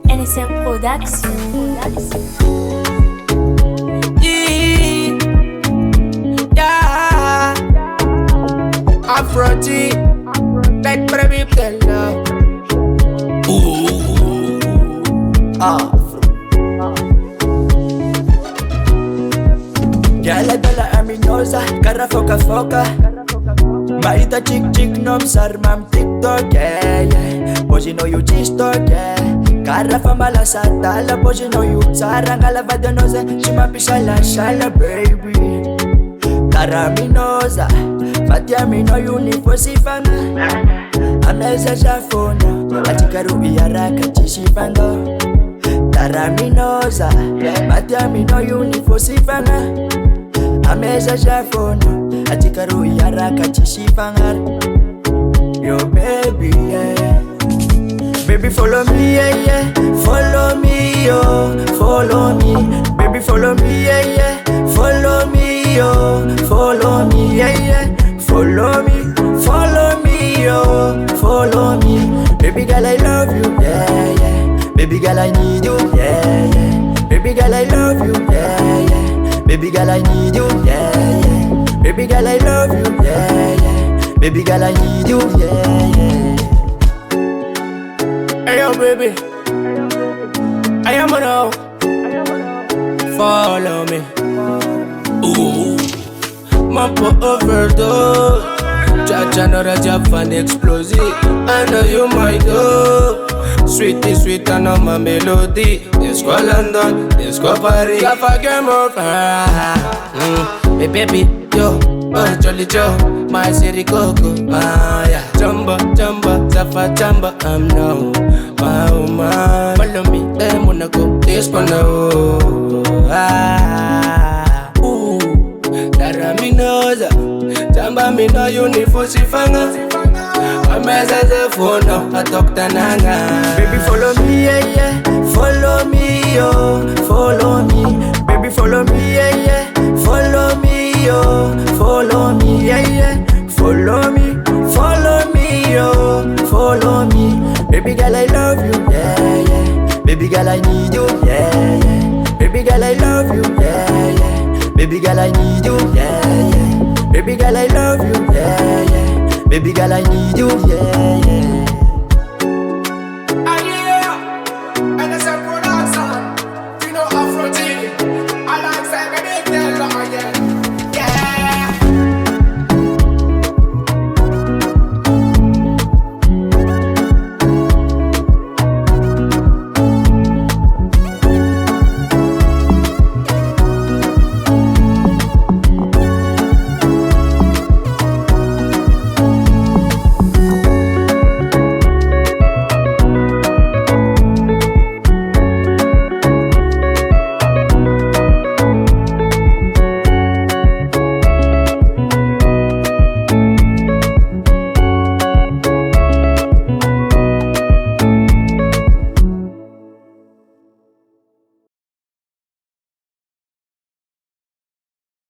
NSM Production. Yeah, AfroJhy, Biby Telo. Afro. Gyal dala aminosa, kara foka foka. Maita chick chick nom sarmam TikTok, yeah yeah. Boys you know you TikTok, yeah. Kara famala satala, boys you know you saranga la vadanosa. Chimapishala shala baby. Kara minosa, fatia mino unifosifanga. Ameza jafona, atikaru iaraka chishifanga. Kara minosa, fatia mino unifosifanga. Ameza jafona, atikaru iaraka chishifanga. Yo baby, yeah. Baby follow me, yeah, yeah. Follow me, yo, follow me. Baby follow me, yeah, yeah. Follow me, yo, follow me, yeah, yeah. Follow me, yo, follow me. Baby girl I love you, yeah, yeah. Baby girl I need you, yeah, yeah. Baby girl I love you, yeah, yeah. Baby girl I need you, yeah, yeah. Baby girl I love you, yeah, yeah. Baby girl I need you, yeah, yeah. Hey yo baby, I am now. Follow me. Ooh, Mampo overdose. Cha-cha not a Japan explosive. I know you might go. Sweetie sweet and on my melody. Disco London, disco Paris. Jaffa game over. Hey baby, yo, oh Jolly Joe, my city coco. Ah yeah, Jumbo, Jumbo, Jaffa Jumbo. I'm now, my woman. Follow me, hey Monaco, disco now. Ah, ooh, Daraminosa, Jamba me no unifosifanga. Ameza ze phone, I talk tananga. Baby follow me, yeah yeah. Follow me, yo, follow me. Baby follow me, yeah yeah. Follow me, yo, follow me, yeah yeah. Follow me, yo, follow me. Baby girl I love you, yeah yeah. Baby girl I need you, yeah yeah. Baby girl I love you, yeah yeah. Baby girl I need you, yeah yeah. Baby girl I love you, yeah yeah. Baby girl I need you, yeah yeah.